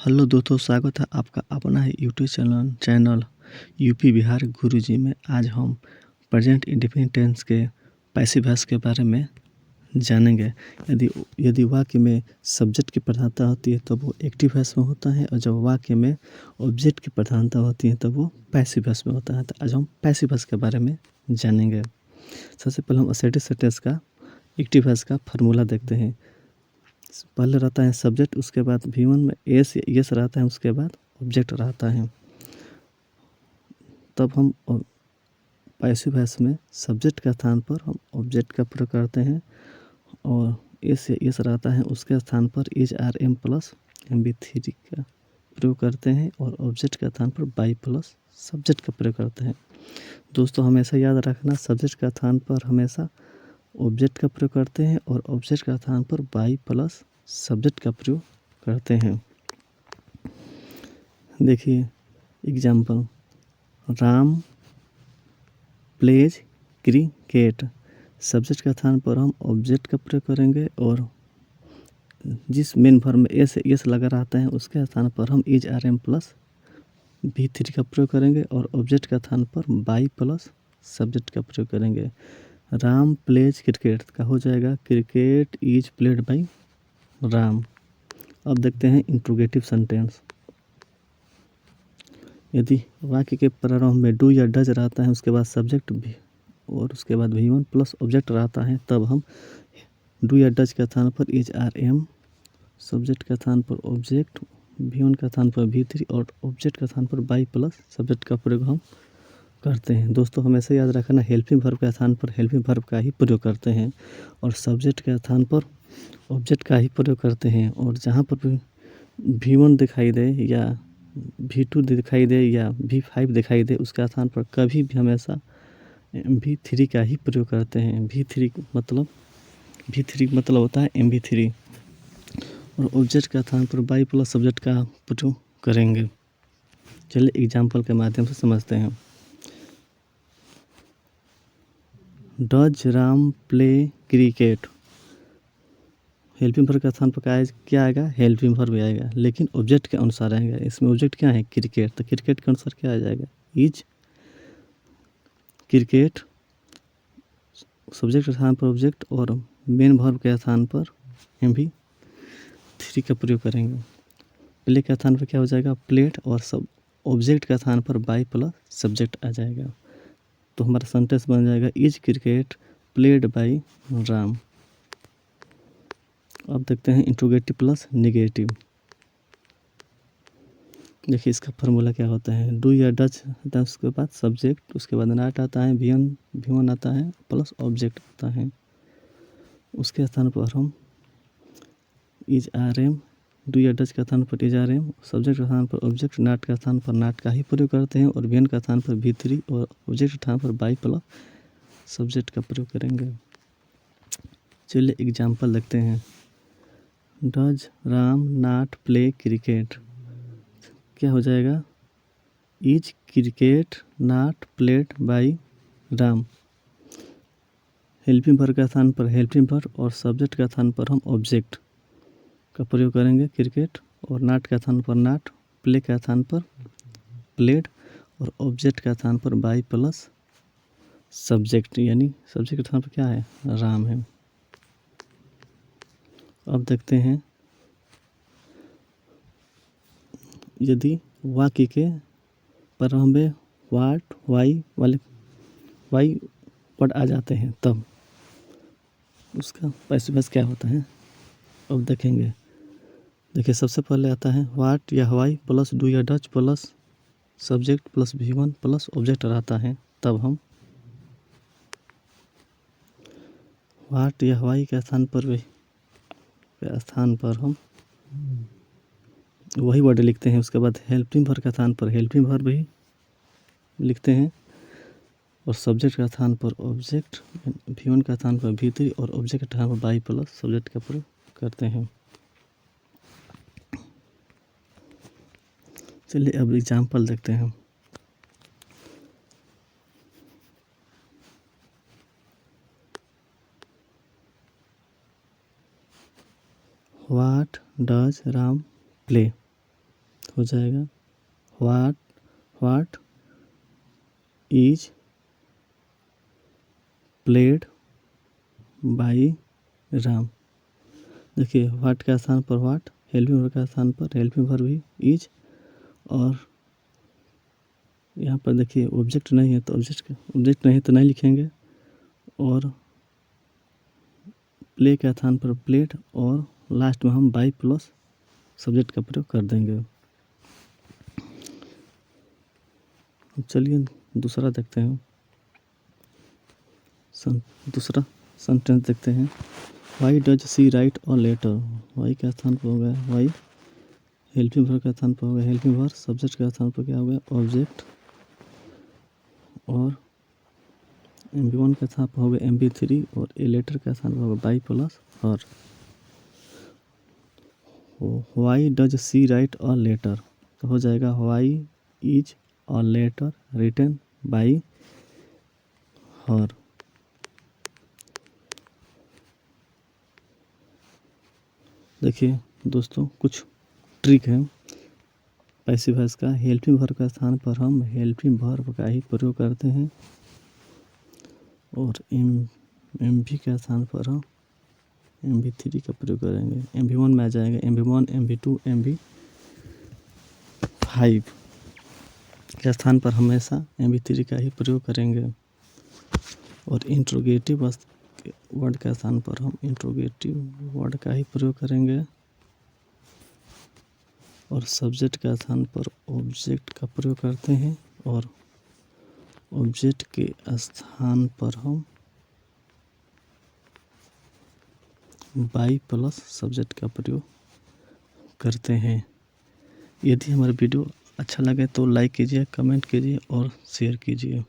Hello दोस्तों, स्वागत है आपका अपना है यूट्यूब चैनल यूपी बिहार गुरुजी में। आज हम प्रेजेंट इंडेफिनिट टेंस के पैसिव वॉइस के बारे में जानेंगे। यदि यदि वाक्य में सब्जेक्ट की प्रधानता होती है तो वो एक्टिव वॉइस में होता है, और जब वाक्य में ऑब्जेक्ट की प्रधानता होती है तो वो पैसिव वॉइस में होता है। तो आज हम पैसिव वॉइस के बारे में जानेंगे। सबसे पहले हम असर्टिव सेंटेंस का एक्टिव वॉइस का फार्मूला देखते हैं। पहले रहता है सब्जेक्ट, उसके बाद V1 में यस रहता है, उसके बाद ऑब्जेक्ट रहता है। तब हम पैसिव वॉइस में सब्जेक्ट के स्थान पर हम ऑब्जेक्ट का प्रयोग करते हैं, और यस रहता है, उसके स्थान पर is R M plus MB3 का प्रयोग करते हैं, और ऑब्जेक्ट के स्थान पर बाई प्लस सब्जेक्ट का प्रयोग करते हैं। दोस्तों, हमेशा याद रखना, सब्जेक्ट का स्थान पर हमेशा ऑब्जेक्ट का प्रयोग करते हैं, और ऑब्जेक्ट का स्थान पर बाई प्लस सब्जेक्ट का प्रयोग करते हैं। देखिए example, Ram pledge cricket. Subject का स्थान पर हम ऑब्जेक्ट का प्रयोग करेंगे, और जिस मेन वर्ब में एस लगा रहता है उसके स्थान पर हम is R M plus V3 का प्रयोग करेंगे, और ऑब्जेक्ट का स्थान पर बाई प्लस सब्जेक्ट का प्रयोग करेंगे। राम प्लेज क्रिकेट का हो जाएगा cricket is played by Ram. अब देखते हैं इंट्रोगेटिव सेंटेंस। यदि वाक्य के प्रारंभ में डू या डज रहता है, उसके बाद सब्जेक्ट भी और उसके बाद V1 प्लस ऑब्जेक्ट रहता है, तब हम डू या डज के स्थान पर इज आर एम, सब्जेक्ट के स्थान पर ऑब्जेक्ट, V1 के स्थान पर V3 और ऑब्जेक्ट के स्थान पर बाई प्लस सब्जेक्ट का प्रयोग हम करते हैं। दोस्तों, हमेशा याद रखना, हेल्पिंग वर्ब के स्थान पर हेल्पिंग वर्ब का ही प्रयोग करते हैं, और सब्जेक्ट के स्थान पर ऑब्जेक्ट का ही प्रयोग करते हैं। और जहाँ पर भी V1 दिखाई दे या V2 दिखाई दे या V5 दिखाई दे, उसका स्थान पर कभी भी हमेशा V3 का ही प्रयोग करते हैं। V3 मतलब होता है MB3, और ऑब्जेक्ट का स्थान पर बाई प्लस सब्जेक्ट का प्रयोग करेंगे। चलिए एग्जाम्पल के माध्यम से समझते हैं। Does Ram play cricket. Helping verb के स्थान पर क्या आएगा? हेल्पिंग वर्ब आएगा, लेकिन ऑब्जेक्ट के अनुसार आएगा। इसमें ऑब्जेक्ट क्या है? क्रिकेट। तो क्रिकेट के अनुसार क्या आ जाएगा? इज क्रिकेट, सब्जेक्ट के स्थान पर ऑब्जेक्ट, और मेन वर्ब के स्थान पर MB3 का प्रयोग करेंगे। प्ले के स्थान पर क्या हो जाएगा? प्लेट, और सब ऑब्जेक्ट के स्थान पर बाई प्लस सब्जेक्ट आ जाएगा। तो हमारा सेंटेंस बन जाएगा is cricket played by Ram. अब देखते हैं इंट्रोगेटिव प्लस नेगेटिव। देखिए इसका फार्मूला क्या होता है। डू या डज आता है, उसके बाद सब्जेक्ट, उसके बाद नॉट आता है, V1 आता है, प्लस ऑब्जेक्ट आता है। उसके स्थान पर हम इज आर एम, डू या डज का स्थान पर इज आर एम, सब्जेक्ट का स्थान पर ऑब्जेक्ट, नॉट का स्थान पर नॉट का ही प्रयोग करते हैं, और V1 का स्थान पर V3 और ऑब्जेक्ट के स्थान पर बाई प्लस सब्जेक्ट का प्रयोग करेंगे। चलिए एग्जाम्पल देखते हैं। Does Ram not play cricket, क्या हो जाएगा? Is cricket not played by Ram. Helping verb का स्थान पर हेल्पिंग वर्ब, और सब्जेक्ट का स्थान पर हम ऑब्जेक्ट का प्रयोग करेंगे क्रिकेट, और नॉट का स्थान पर नॉट, प्ले का स्थान पर प्लेड, और ऑब्जेक्ट का स्थान पर बाई प्लस सब्जेक्ट, यानी सब्जेक्ट के स्थान पर क्या है? राम है। अब देखते हैं, यदि वाक्य के प्रारंभ में वाट वाई वर्ड आ जाते हैं, तब उसका पैसिव वॉइस क्या होता है, अब देखेंगे। देखिए सबसे पहले आता है वाट या हवाई प्लस डू या Dutch plus subject plus V1 plus object रहता है, तब हम वाट या हवाई के स्थान पर हम वही वर्ड लिखते हैं। उसके बाद हेल्पिंग वर्ब के स्थान पर हेल्पिंग वर्ब ही लिखते हैं, और सब्जेक्ट का स्थान पर ऑब्जेक्ट, V1 का स्थान पर V3 और ऑब्जेक्ट के स्थान पर बाई प्लस सब्जेक्ट का प्रयोग करते हैं। चलिए अब एग्जाम्पल देखते हैं। What does Ram play. हो जाएगा what is played by Ram. देखिए व्हाट के स्थान पर व्हाट, हेल्पिंग वर्ब के स्थान पर हेल्पिंग वर्ब भी इज, और यहाँ पर देखिए ऑब्जेक्ट नहीं है तो ऑब्जेक्ट नहीं तो नहीं लिखेंगे, और प्ले के स्थान पर प्लेड, और लास्ट में हम बाई प्लस सब्जेक्ट का प्रयोग कर देंगे। चलिए दूसरा देखते हैं, दूसरा सेंटेंस देखते हैं। Why does she write a letter. Why के स्थान पर हो गया वाई, हेल्पिंग वर्ब के स्थान पर हो गया हेल्पिंग वर्ब, सब्जेक्ट के स्थान पर क्या हो गया ऑब्जेक्ट, और MB1 के स्थान पर हो गया MB3, और ए लेटर के स्थान पर होगा by plus her. Why does she write a letter, तो हो जाएगा why is a letter written by her. देखिए दोस्तों कुछ ट्रिक है पैसिव वॉइस का। हेल्पिंग वर्ब के स्थान पर हम हेल्पिंग वर्ब का ही प्रयोग करते हैं, और MB के स्थान पर हम MB3 का प्रयोग करेंगे। MB1 में आ जाएगा MB1, MB2, MB5 के स्थान पर हमेशा MB3 का ही प्रयोग करेंगे, और इंट्रोगेटिव वर्ड के स्थान पर हम इंट्रोगेटिव वर्ड का ही प्रयोग करेंगे, और सब्जेक्ट के स्थान पर ऑब्जेक्ट का प्रयोग करते हैं, और ऑब्जेक्ट के स्थान पर हम बाई प्लस सब्जेक्ट का प्रयोग करते हैं। यदि हमारा वीडियो अच्छा लगे तो लाइक कीजिए, कमेंट कीजिए और शेयर कीजिए।